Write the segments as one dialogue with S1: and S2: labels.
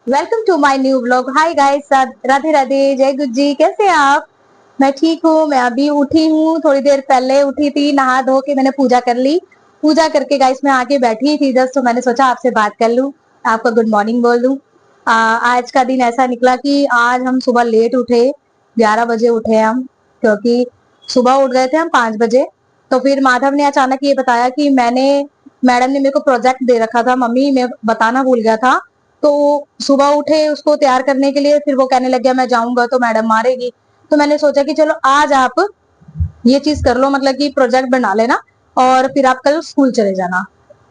S1: Welcome to my new vlog. Hi guys, Radhe Radhe, जय गुरु जी। कैसे हैं आप? मैं ठीक हूँ। मैं अभी उठी हूँ, थोड़ी देर पहले उठी थी, नहा धो के मैंने पूजा कर ली। पूजा करके गाइस मैं आके बैठी थी जस्ट, तो मैंने सोचा आपसे बात कर लूं, आपको गुड मॉर्निंग बोल दूं। आज का दिन ऐसा निकला कि आज हम सुबह लेट उठे, 11 बजे उठे हम, क्योंकि सुबह उठ गए थे हम 5 बजे। तो फिर माधव ने अचानक ये बताया कि मैडम ने मेरे को प्रोजेक्ट दे रखा था, मम्मी मैं बताना भूल गया था। तो सुबह उठे उसको तैयार करने के लिए, फिर वो कहने लग गया मैं जाऊंगा तो मैडम मारेगी। तो मैंने सोचा कि चलो आज आप ये चीज कर लो, मतलब कि प्रोजेक्ट बना लेना और फिर आप कल स्कूल चले जाना।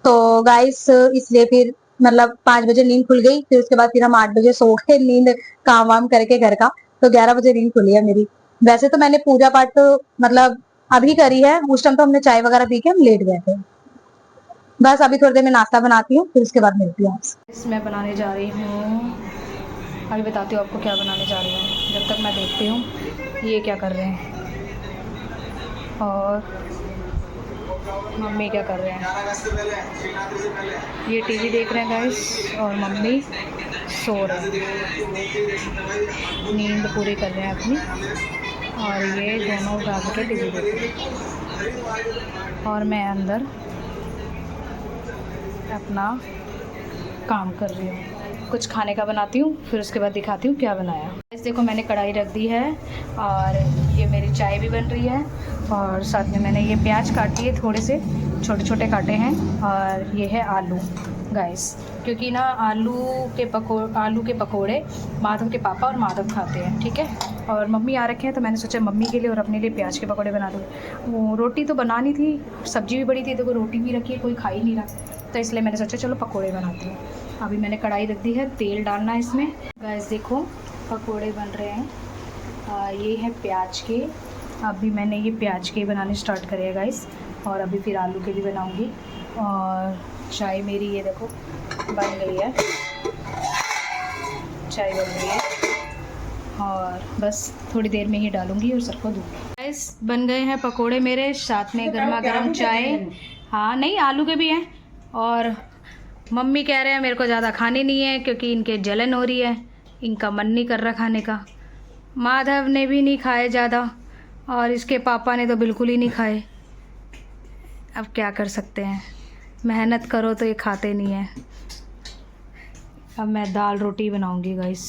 S1: तो गाइस इसलिए फिर मतलब 5 बजे नींद खुल गई। फिर उसके बाद फिर हम 8 बजे सो गए, नींद काम वाम करके घर का। तो 11 बजे नींद खुली है मेरी। वैसे तो मैंने पूजा पाठ तो मतलब अभी करी है, उस टाइम तो हमने चाय वगैरह पी के हम लेट गए थे। बस अभी थोड़ी देर में नाश्ता बनाती हूँ, फिर उसके बाद मिलती हूँ आपसे।
S2: मैं बनाने जा रही हूँ, अभी बताती हूँ आपको क्या बनाने जा रही हूँ। जब तक मैं देखती हूँ ये क्या कर रहे हैं और मम्मी क्या कर रहे हैं। ये टीवी देख रहे हैं गाइस और मम्मी सो रहे हैं, नींद पूरी कर रहे हैं अपनी। और ये दोनों भाग के टीवी देख रहे हैं और मैं अंदर अपना काम कर रही हूँ। कुछ खाने का बनाती हूँ, फिर उसके बाद दिखाती हूँ क्या बनाया। इस देखो मैंने कढ़ाई रख दी है और ये मेरी चाय भी बन रही है। और साथ में मैंने ये प्याज काट लिए, थोड़े से छोटे छोटे काटे हैं। और ये है आलू गाइस, क्योंकि ना आलू के पकोड़े माधव के पापा और माधव खाते हैं, ठीक है। और मम्मी आ रखे हैं तो मैंने सोचा मम्मी के लिए और अपने लिए प्याज के पकौड़े बना दूँ। वो रोटी तो बनानी थी, सब्ज़ी भी बड़ी थी, देखो रोटी भी रखी है, कोई खा ही नहीं रहा, तो इसलिए मैंने सोचा चलो पकोड़े बनाती हूँ। अभी मैंने कढ़ाई रख दी है, तेल डालना है इसमें। गैस देखो पकोड़े बन रहे हैं। ये है प्याज के। अभी मैंने ये प्याज के बनाने स्टार्ट करे हैं गाइस, और अभी फिर आलू के भी बनाऊँगी। और चाय मेरी ये देखो बन गई है, चाय बन गई है और बस थोड़ी देर में ही डालूँगी और सबको दूँगी। गाइस बन गए हैं पकोड़े मेरे, साथ में गर्मा गर्म चाय। हाँ नहीं, आलू के भी हैं। और मम्मी कह रहे हैं मेरे को ज़्यादा खाने नहीं है क्योंकि इनके जलन हो रही है, इनका मन नहीं कर रहा खाने का। माधव ने भी नहीं खाए ज़्यादा और इसके पापा ने तो बिल्कुल ही नहीं खाए। अब क्या कर सकते हैं, मेहनत करो तो ये खाते नहीं हैं। अब मैं दाल रोटी बनाऊंगी गाइस,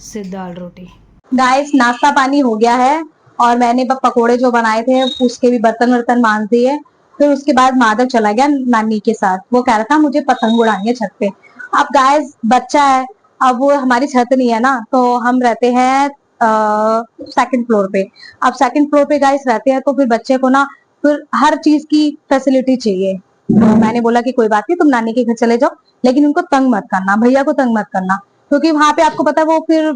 S2: सिर्फ दाल रोटी।
S1: गाइस नाश्ता पानी हो गया है और मैंने पकोड़े जो बनाए थे उसके भी बर्तन वर्तन मांज दिए। फिर उसके बाद माधव चला गया नानी के साथ, वो कह रहा था मुझे पतंग उड़ानी है छत पे। अब गाइस बच्चा है, अब वो हमारी छत नहीं है ना, तो हम रहते हैं सेकंड फ्लोर पे। अब सेकंड फ्लोर पे गाइस रहते हैं तो फिर बच्चे को ना फिर हर चीज की फैसिलिटी चाहिए। तो मैंने बोला कि कोई बात नहीं, तुम नानी के घर चले जाओ, लेकिन उनको तंग मत करना, भैया को तंग मत करना, क्योंकि वहां पे आपको पता है वो फिर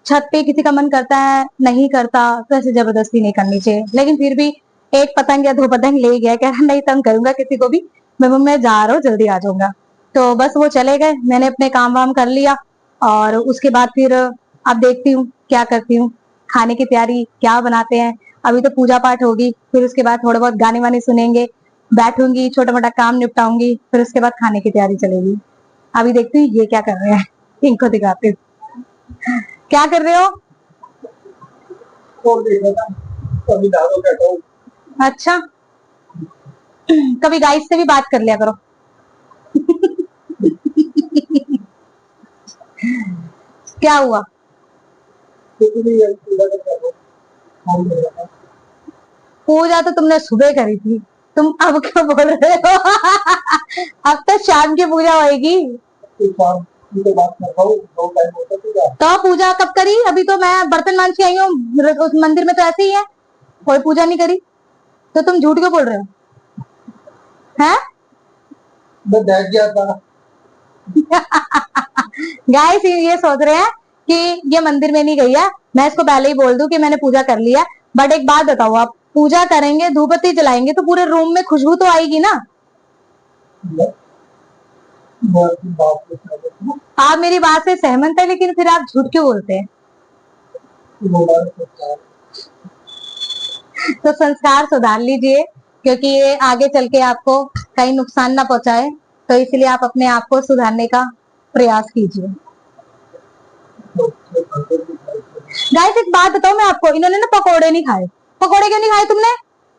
S1: छत पे किसी का मन करता है नहीं करता, तो ऐसे जबरदस्ती नहीं करनी चाहिए। लेकिन फिर भी एक पतंग या दो पतंग ले गया, कह रहा नहीं तंग करूंगा किसी को भी, मैं जा रहा हूँ, जल्दी आ जाऊंगा। तो बस वो चले गए, मैंने अपने काम वाम कर लिया और उसके बाद फिर अब देखती हूँ क्या करती हूँ, खाने की तैयारी क्या बनाते हैं। अभी तो पूजा पाठ होगी, फिर उसके बाद थोड़े बहुत गाने वाने सुनेंगे, बैठूंगी, छोटा मोटा काम निपटाऊंगी, फिर उसके बाद खाने की तैयारी चलेगी। अभी देखती हूँ ये क्या कर रहे हैं, इनको दिखाती हूँ। क्या कर रहे हो? अच्छा, कभी गाइस से भी बात कर लिया करो। क्या हुआ? पूजा तो तुमने सुबह करी थी, तुम अब क्या बोल रहे हो? अब तो शाम की पूजा होगी। तो पूजा कब करी? अभी तो मैं बर्तन मांज के आई हूँ, उस मंदिर में तो ऐसे ही है, कोई पूजा नहीं करी। तो तुम झूठ क्यों बोल रहे हो? हैं? मैं बैठ गया था। गाइस ये सोच रहे हैं कि ये मंदिर में नहीं गई है, मैं इसको पहले ही बोल दूं कि मैंने पूजा कर लिया। बट एक बात बताओ, आप पूजा करेंगे, धूप बत्ती जलाएंगे तो पूरे रूम में खुशबू तो आएगी ना। आप मेरी बात से सहमत है, लेकिन फिर आप झूठ क्यों बोलते हैं? तो संस्कार सुधार लीजिए, क्योंकि ये आगे चल के आपको कहीं नुकसान ना पहुंचाए, तो इसलिए आप अपने आप को सुधारने का प्रयास कीजिए। गाइस एक बात बताओ मैं आपको, इन्होंने ना पकोड़े नहीं खाए। पकोड़े क्यों नहीं खाए तुमने?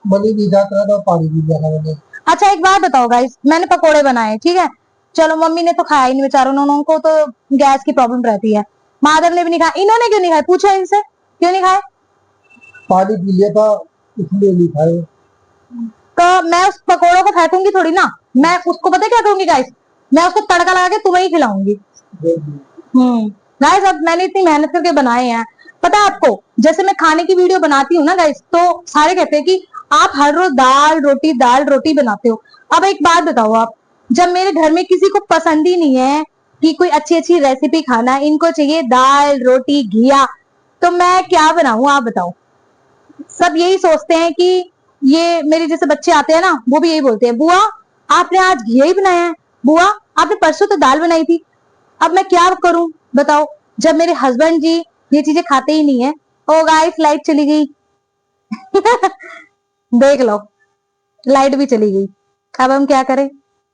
S3: बलि भी जात रहा था, पानी भी दिया मैंने।
S1: अच्छा एक बात बताओ गाइस, मैंने पकोड़े बनाए ठीक है, चलो मम्मी ने तो खाया ही नहीं बेचारों ने, उनको तो गैस की प्रॉब्लम रहती है। माधव ने भी नहीं खाया, इन्होंने क्यों नहीं खाए? पूछो इनसे क्यों नहीं खाए?
S3: पानी पी लिया था इसलिए नहीं खाए।
S1: तो मैं उस पकोड़ों को फेंकूंगी थोड़ी ना, मैं उसको पता है क्या करूंगी गाइस, मैं उसको तड़का लगा के तुम्हें ही खिलाऊंगी। गाइस अब मैंने इतनी मेहनत करके बनाए हैं, पता है आपको, जैसे मैं खाने की वीडियो बनाती हूँ ना गाइस, तो सारे कहते हैं कि आप हर रोज दाल रोटी बनाते हो। अब एक बात बताओ आप, जब मेरे घर में किसी को पसंद ही नहीं है कि कोई अच्छी अच्छी रेसिपी खाना, इनको चाहिए दाल रोटी घिया, तो मैं क्या बनाऊं आप बताओ। सब यही सोचते हैं कि ये मेरे जैसे बच्चे आते हैं ना, वो भी यही बोलते हैं, बुआ आपने आज घिया ही बनाया है, बुआ आपने परसों तो दाल बनाई थी। अब मैं क्या करूं बताओ, जब मेरे हस्बैंड जी ये चीजें खाते ही नहीं है। ओ गाइस लाइट चली गई देख लो लाइट भी चली गई, अब हम क्या करें,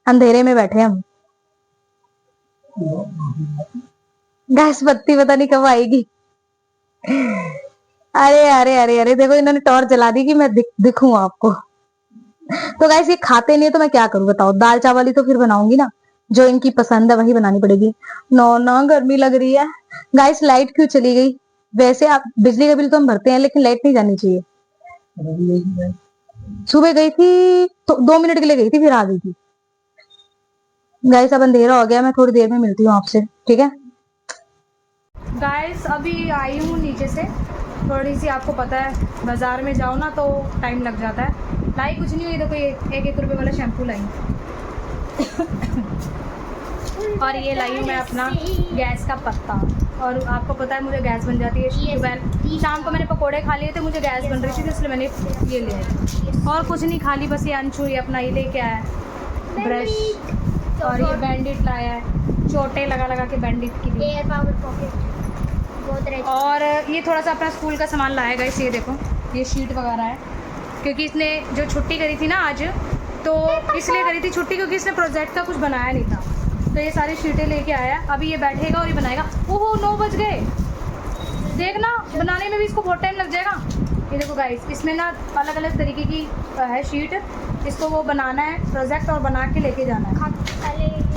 S1: अंधेरे में बैठे हम। गैस बत्ती पता नहीं कब आएगी। अरे अरे अरे अरे देखो इन्होंने टॉर्च जला दी कि मैं दिखूं आपको। तो गाइस ये खाते नहीं है तो मैं क्या करूं बताओ, दाल चावल ही तो फिर बनाऊंगी ना, जो इनकी पसंद है वही बनानी पड़ेगी। नो ना गर्मी लग रही है। गाइस लाइट क्यों चली गई? वैसे आप बिजली का बिल तो हम भरते हैं, लेकिन लाइट नहीं जानी चाहिए। सुबह गई थी तो 2 मिनट के लिए गई थी, फिर आ गई थी। गाइस अब अंधेरा हो गया, मैं थोड़ी देर में मिलती हूँ आपसे, ठीक है।
S2: गाइस अभी आई हूँ नीचे से, थोड़ी सी आपको पता है बाज़ार में जाओ ना तो टाइम लग जाता है। लाई कुछ नहीं हुई, देखो ये 1 रुपये वाला शैम्पू लाई और ये लाई हूँ मैं अपना गैस का पत्ता। और आपको पता है मुझे गैस बन जाती है, दोपहर शाम को मैंने पकोड़े खा लिए थे, मुझे गैस बन रही थी तो इसलिए मैंने ये लिया। और कुछ नहीं, खाली बस ये अंशु ये अपना ये लेके आया है ब्रश, और ये बैंडेड लाया है, चोटे लगा लगा के बैंडेड के लिए, और ये थोड़ा सा अपना स्कूल का सामान लाया गाइस। ये देखो ये शीट वगैरह है, क्योंकि इसने जो छुट्टी करी थी ना आज, तो इसलिए करी थी छुट्टी क्योंकि इसने प्रोजेक्ट का कुछ बनाया नहीं था, तो ये सारी शीटें लेके आया। अभी ये बैठेगा और ये बनाएगा। ओहो 9 बज गए, देखना बनाने में भी इसको बहुत टाइम लग जाएगा। ये देखो गाइस इसमें ना अलग अलग तरीके की है शीट, इसको वो बनाना है प्रोजेक्ट और बना के लेके जाना है,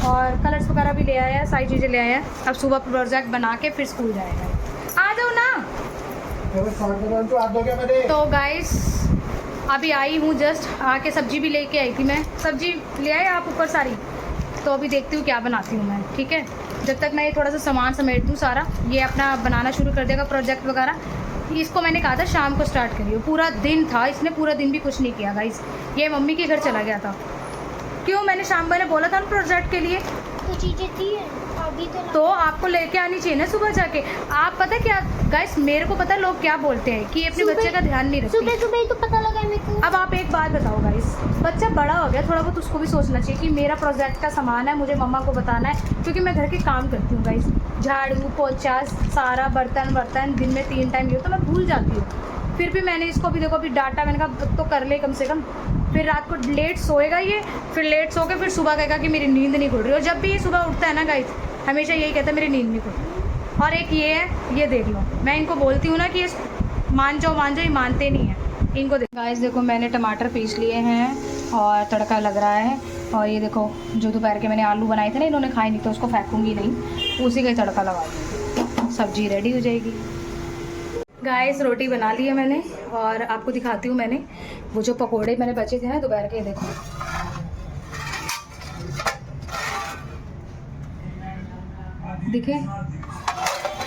S2: और कलर्स वगैरह भी ले आया है, सारी चीज़ें ले आया है। अब सुबह प्रोजेक्ट बना के फिर स्कूल जाएगा। आ जाओ ना। तो गाइस अभी आई हूँ जस्ट, आके सब्जी भी लेके आई थी, मैं सब्जी ले आए आप ऊपर सारी, तो अभी देखती हूँ क्या बनाती हूँ मैं, ठीक है। जब तक मैं ये थोड़ा सा सामान समेट दूँ सारा, ये अपना बनाना शुरू कर देगा प्रोजेक्ट वगैरह। इसको मैंने कहा था शाम को स्टार्ट करिए, पूरा दिन था, इसने पूरा दिन भी कुछ नहीं किया गाइस, ये मम्मी के घर चला गया था। क्यों, मैंने शाम को बोला था ना प्रोजेक्ट के लिए
S4: तो चीज़ें थी अभी
S2: तो आपको लेके आनी चाहिए ना सुबह जाके। आप पता क्या गाइस, मेरे को पता है लोग क्या बोलते हैं कि अपने बच्चे का ध्यान नहीं रखते।
S4: सुबह सुबह ही तो पता लगा मेरे को।
S2: अब आप एक बात बताओ गाइस, बच्चा बड़ा हो गया, थोड़ा बहुत उसको भी सोचना चाहिए कि मेरा प्रोजेक्ट का सामान है, मुझे मम्मा को बताना है, क्योंकि मैं घर के काम करती हूँ गाइस, झाड़ू पोछा सारा बर्तन दिन में 3 टाइम ये तो मैं भूल जाती हूँ। फिर भी मैंने इसको भी देखो अभी डाटा, मैंने कहा तो कर ले कम से कम। फिर रात को लेट सोएगा ये, फिर लेट सो के फिर सुबह कहेगा कि मेरी नींद नहीं खुल रही। और जब भी ये सुबह उठता है ना गाइस, हमेशा यही कहता है मेरी नींद नहीं खुल रही। और एक ये है, ये देख लो, मैं इनको बोलती हूँ ना कि ये मान जाओ, ये मानते नहीं हैं। इनको गाइस देखो मैंने टमाटर पीस लिए हैं और तड़का लग रहा है। और ये देखो जो दोपहर के मैंने आलू बनाए थे ना, इन्होंने खाए नहीं तो उसको फेंकूंगी नहीं, उसी का ही तड़का लगा दूँगी, सब्जी रेडी हो जाएगी। गाइस रोटी बना ली है मैंने, और आपको दिखाती हूँ मैंने वो जो पकोड़े मैंने बचे थे ना दोपहर के, देखो दिखे,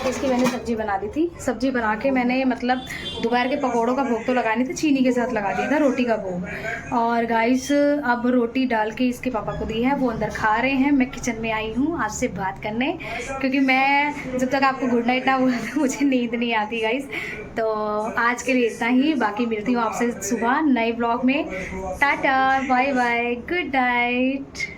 S2: इसकी मैंने सब्जी बना दी थी। सब्जी बना के मैंने मतलब दोपहर के पकोड़ों का भोग तो लगा नहीं था, चीनी के साथ लगा दिया था रोटी का भोग। और गाइस अब रोटी डाल के इसके पापा को दी है, वो अंदर खा रहे हैं। मैं किचन में आई हूँ आपसे बात करने, क्योंकि मैं जब तक आपको गुड नाइट ना बोला तो मुझे नींद नहीं आती गाइस। तो आज के लिए इतना ही, बाकी मिलती हूँ आपसे सुबह नए ब्लॉग में। टाटा बाय बाय गुड नाइट।